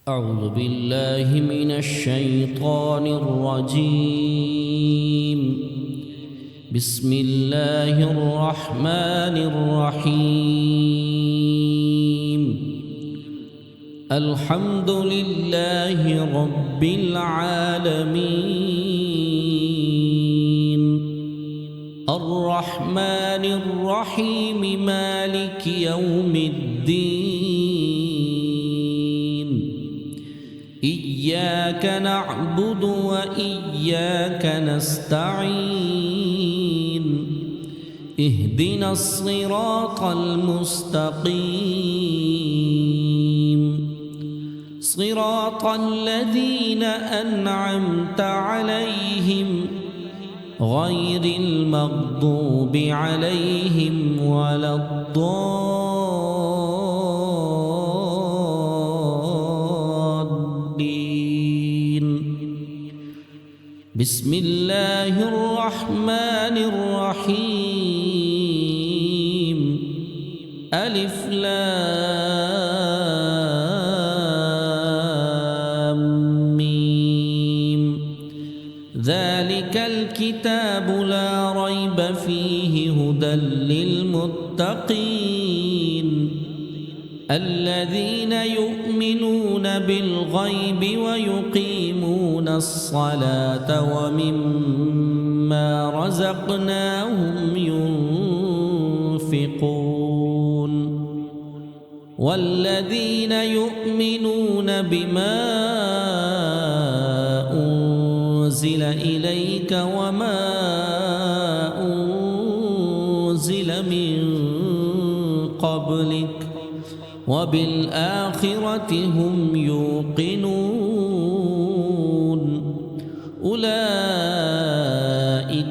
أعوذ بالله من الشيطان الرجيم. بسم الله الرحمن الرحيم. الحمد لله رب العالمين، الرحمن الرحيم، مالك يوم الدين. إياك نعبد وإياك نستعين. اهدنا الصراط المستقيم، صراط الذين أنعمت عليهم غير المغضوب عليهم ولا الضالين. بسم الله الرحمن الرحيم. ألف لام ميم. ذلك الكتاب لا ريب فيه هدى للمتقين الذين يؤمنون بالغيب ويقيمون الصلاة ومما رزقناهم ينفقون والذين يؤمنون بما أنزل إليك وما أنزل من قبلك وبالآخرة هم يوقنون أولئك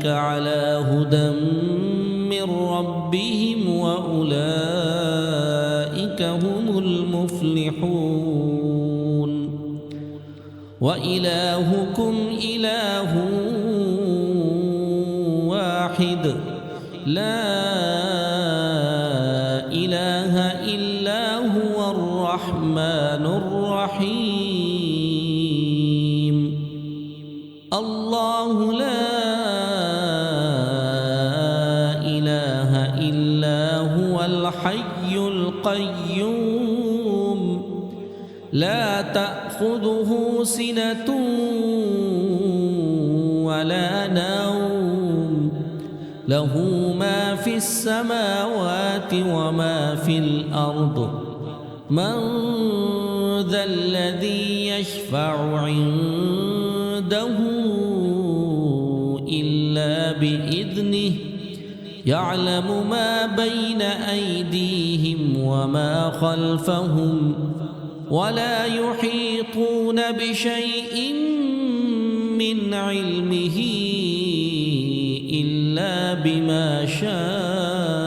على هدى من ربهم وأولئك هم المفلحون. وإلهكم إله واحد لا إله إلا هو الرحمن الرحيم. الله لا إله إلا هو الحي القيوم لا تأخذه سنة ولا نوم له ما في السماوات وما في الأرض. من ذا الذي يشفع عنده إلا بإذنه يعلم ما بين أيديهم وما خلفهم ولا يحيطون بشيء من علمه إلا بما شاء.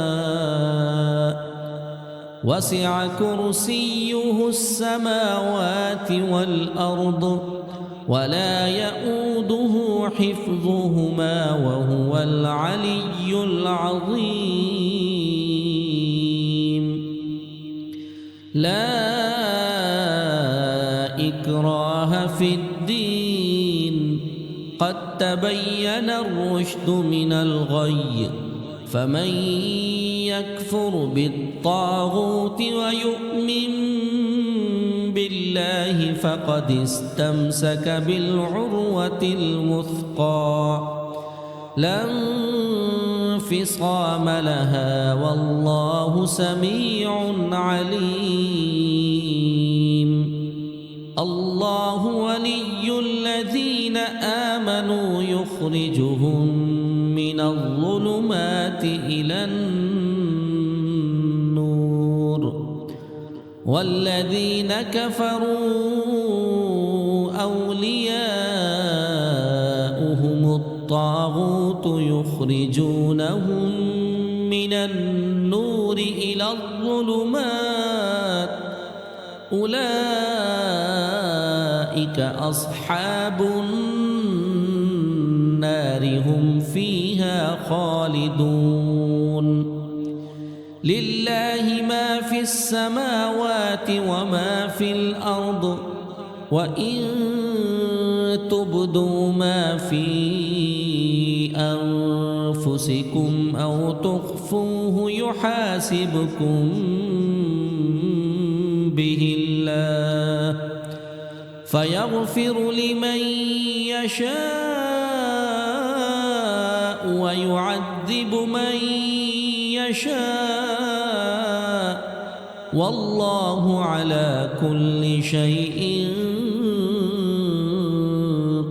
وسع كرسيه السماوات والأرض ولا يؤوده حفظهما وهو العلي العظيم. لا إكراه في الدين قد تبين الرشد من الغي فمن يكفر بالطاغوت ويؤمن بالله فقد استمسك بالعروة الوثقى لا انفصام لها والله سميع عليم. الله ولي الذين آمنوا يخرجهم من الظلمات إلى النور والذين كفروا أولياؤهم الطاغوت يخرجونهم من النور إلى الظلمات أولئك أصحاب النار هم فيها خالدون. لله ما في السماوات وما في الأرض وإن تبدوا ما في أنفسكم أو تخفوه يحاسبكم به الله فيغفر لمن يشاء ويعذب من يشاء والله على كل شيء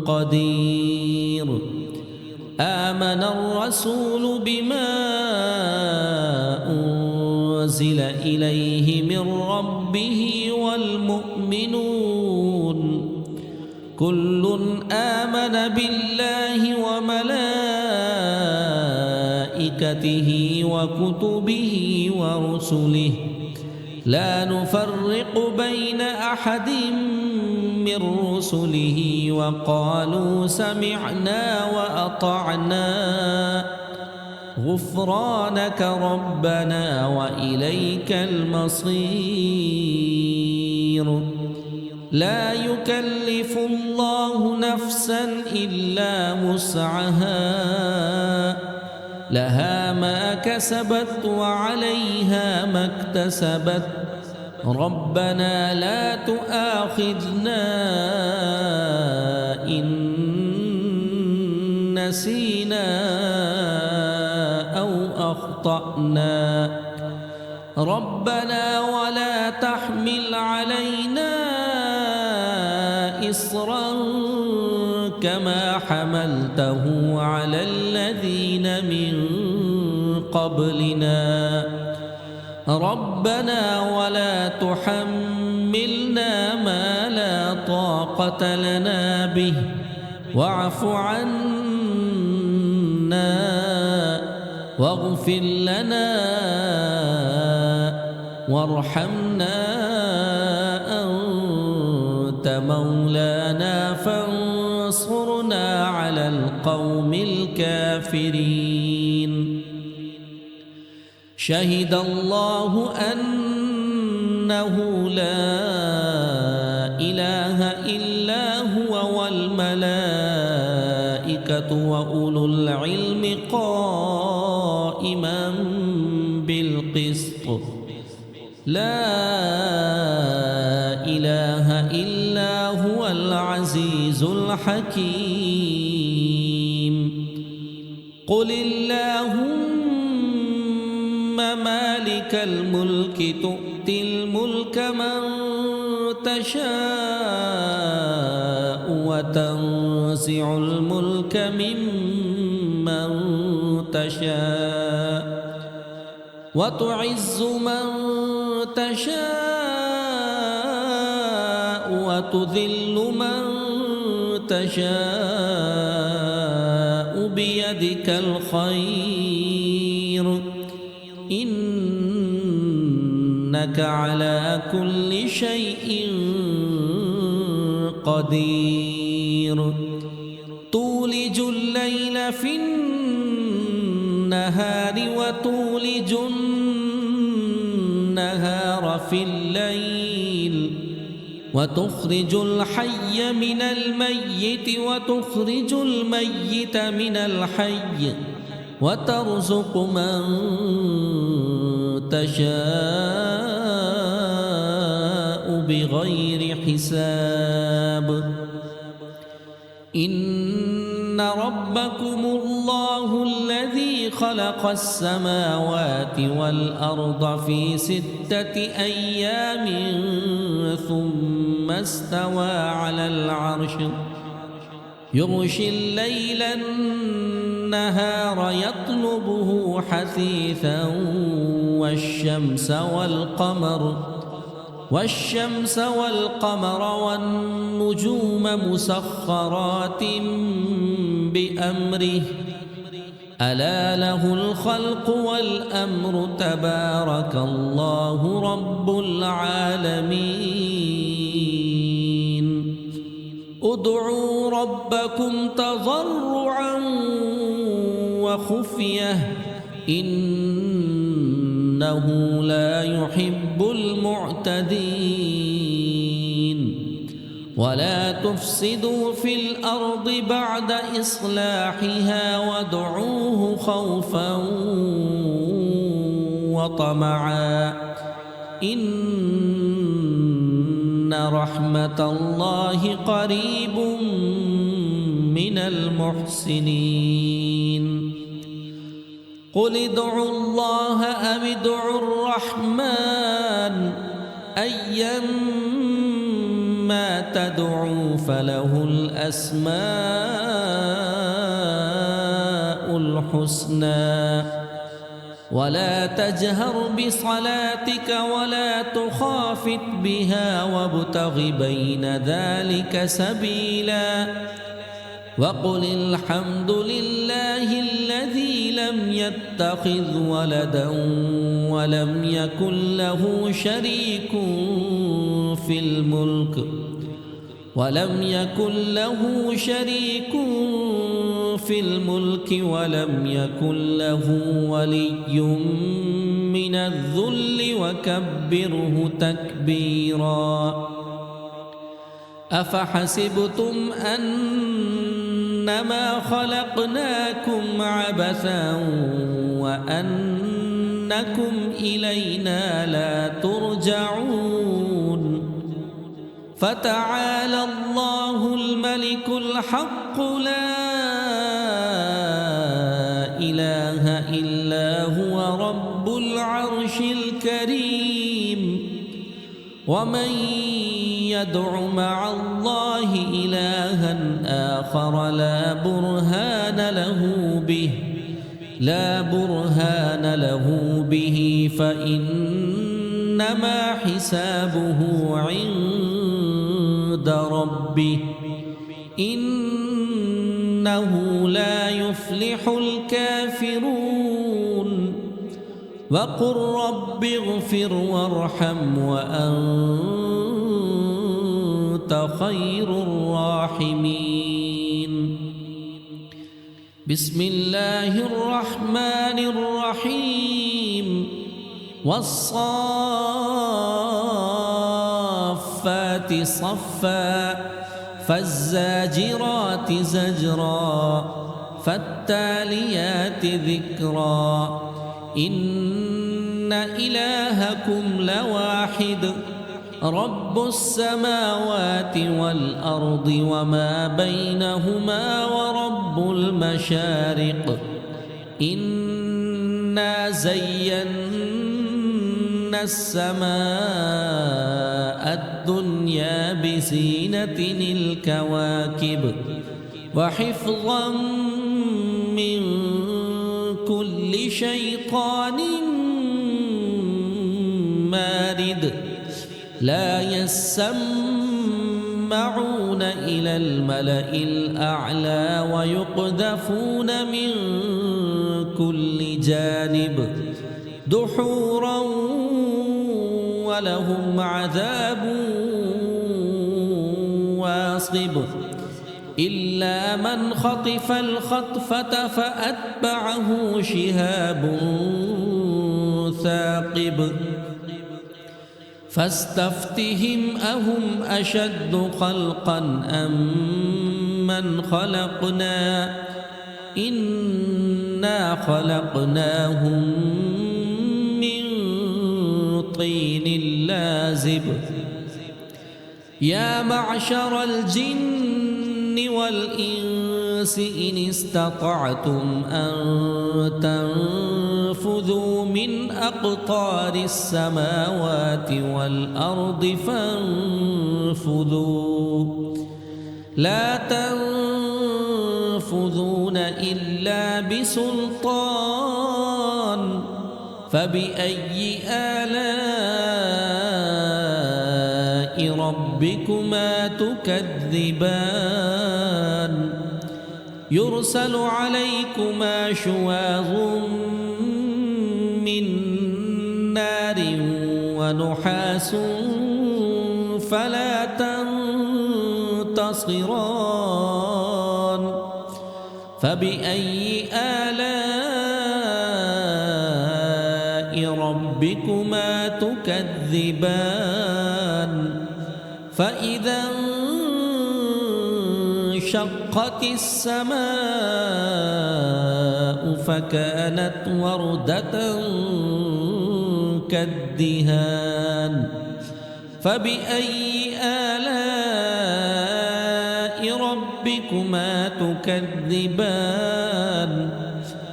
قدير. آمن الرسول بما أنزل إليه من ربه والمؤمنون كل آمن بالله وملائكته وكتبه ورسله لا نفرق بين أحد من رسله وقالوا سمعنا وأطعنا غفرانك ربنا وإليك المصير. لا يكلف الله نفسا إلا وسعها لها ما كسبت وعليها ما اكتسبت ربنا لا تؤاخذنا إن نسينا أو أخطأنا ربنا ولا تحمل علينا إصرا كما حملته على الذين من قبلنا ربنا ولا تحملنا ما لا طاقة لنا به واعف عنا واغفر لنا وارحمنا أنت مولانا فانصرنا على القوم الكافرين. شهد الله أنه لا إله إلا هو والملائكة وأولو العلم قائما بالقسط لا إله إلا هو العزيز الحكيم. قل اللهم مالك الملك تؤتي الملك من تشاء وتنزع الملك ممن تشاء وتعز من تشاء وتذل من تشاء بيدك الخير إنك على كل شيء قدير. تولج الليل في النهار وتولج النهار في الليل وتخرج الحي من الميت وتخرج الميت من الحي وترزق من تشاء بغير حساب. إن ربكم الله الذي خلق السماوات والأرض في 6 أيام ثم استوى على العرش يغشي الليل النهار يطلبه حثيثا والشمس والقمر والنجوم مسخرات بأمره ألا له الخلق والأمر تبارك الله رب العالمين. ادعوا ربكم تضرعا وخفية إنه لا يحب المعتدين. ولا تفسدوا في الأرض بعد إصلاحها وادعوه خوفا وطمعا إن رحمة الله قريب من المحسنين قل ادعوا الله أو ادعوا الرحمن أيما تدعوا فله الأسماء الحسنى ولا تجهر بصلاتك ولا تخافت بها وابتغ بين ذلك سبيلا وقل الحمد لله الذي لم يتخذ ولدا ولم يكن له شريك في الملك ولم ولم يكن له ولي من الذل وكبره تكبيرا أفحسبتم أنما خلقناكم عبثا وأنكم إلينا لا ترجعون فتعالى الله الملك الحق لا إله إلا هو رب العرش الكريم ومن يدع مع الله إلها آخر لا برهان له به فإنما حسابه عند ربه إنه لا يفلح الكافرون وقل رب اغفر وارحم وأنت خير الراحمين بسم الله الرحمن الرحيم والصافات صفا فالزاجرات زجرا فالتاليات ذكرا إن إلهكم لواحد رب السماوات والأرض وما بينهما ورب المشارق إنا زينا السماء الدنيا بزينة الكواكب وحفظا من كل شيطان مارد لا يسمعون إلى الملأ الأعلى ويقذفون من كل جانب دحورا ولهم عذاب واصب إلا من خطف الخطفة فأتبعه شهاب ثاقب فاستفتهم أهم أشد خلقا أم من خلقنا إنا خلقناهم من طين لازب يا معشر الجن والإنس إن استطعتم أن تنفذوا من أقطار السماوات والأرض فانفذوا لا تنفذون إلا بسلطان فبأي آلاء ربكما تكذبان يرسل عليكما شواظ من نار ونحاس فلا تنتصران فبأي آلاء ربكما تكذبان فإذا انشقت السماء فكانت وردة كالدهان فبأي آلاء ربكما تكذبان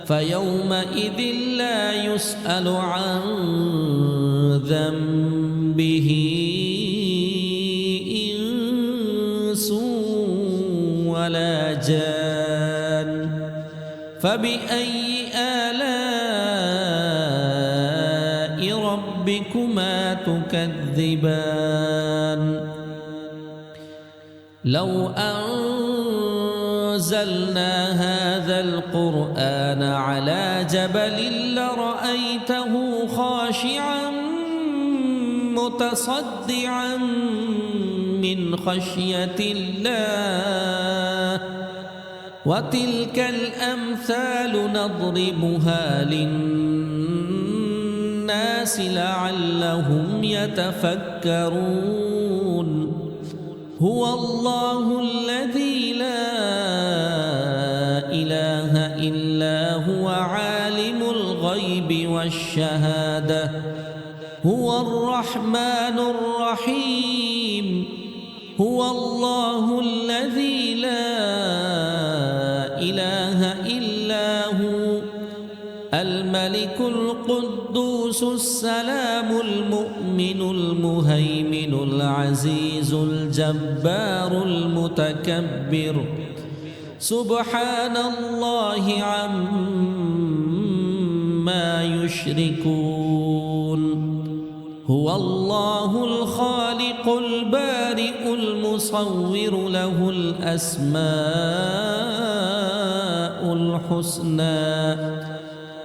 فيومئذ لا يسأل عن ذنبه إنس ولا جان فبأي آلاء ربكما تكذبان لو أنزلنا هذا القرآن على جبل لرأيته خاشعا متصدعا من خشية الله وتلك الأمثال نضربها للناس لعلهم يتفكرون هو الله الذي لا إله إلا هو عالم الغيب والشهادة هو الرحمن الرحيم هو الله الذي لا إله إلا هو الملك القدوس السلام المؤمن المهيمن العزيز الجبار المتكبر سبحان الله عما يشركون هو الله الخالق البارئ المصور له الأسماء الحسنى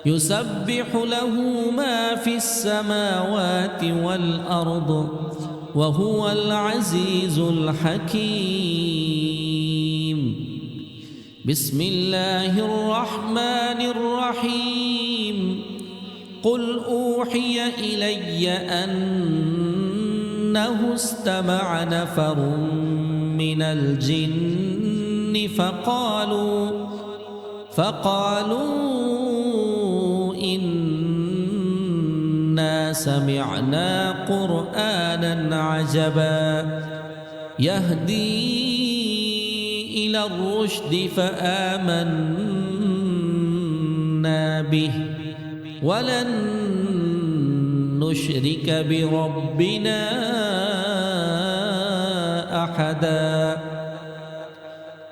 يسبح له ما في السماوات والأرض وهو العزيز الحكيم بسم الله الرحمن الرحيم قل أوحي إلي أنه استمع نفر من الجن فقالوا إنا سمعنا قرآنا عجبا يهدي إلى الرشد فآمنا به ولن نشرك بربنا أحدا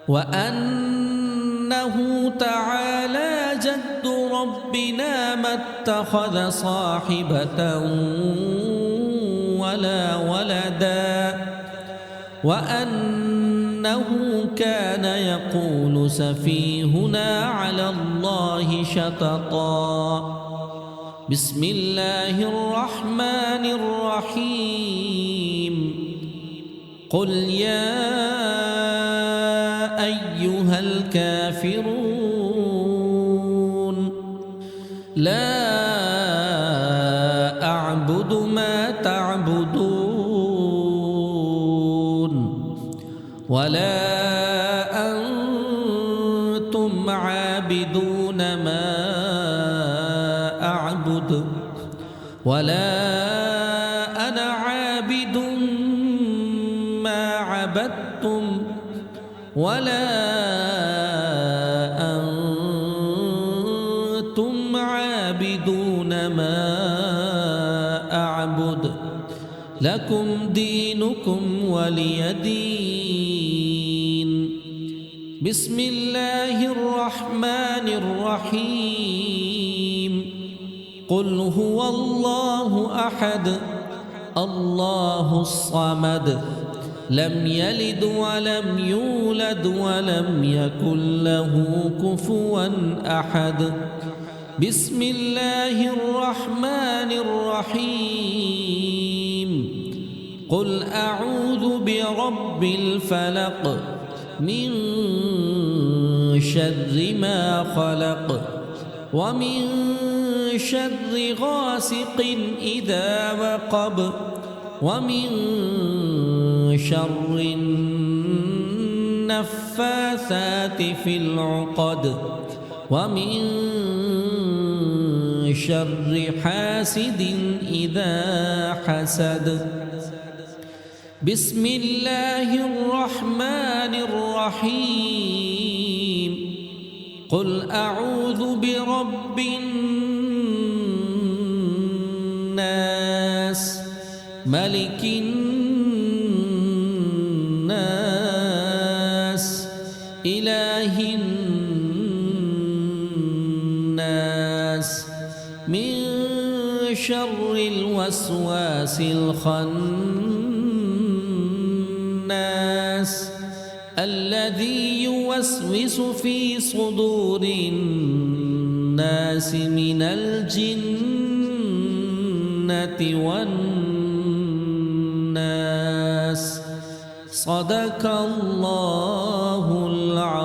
وأنه تعالى جد ربنا ما اتخذ صاحبة ولا ولدا وأنه كان يقول سفيهنا على الله شططا بسم الله الرحمن الرحيم قل يا أيها الكافرون لا أعبد ما تعبدون ولا أنتم عابدون ما أعبد ولا أنا عابد ما عبدتم ولا أنتم عابدون ما أعبد لكم دينكم ولي دين بسم الله الرحمن الرحيم قل هو الله أحد الله الصمد لم يلد ولم يولد ولم يكن له كفوا أحد بسم الله الرحمن الرحيم قل أعوذ برب الفلق من شر ما خلق ومن شر غاسق إذا وقب ومن شر النفاثات في العقد ومن شر حاسد إذا حسد. بسم الله الرحمن الرحيم. قل أعوذ برب الناس ملك الناس إله الناس من شر الوسواس الخناس الذي يوسوس في صدور الناس من الجنة والناس. صدق الله العظيم.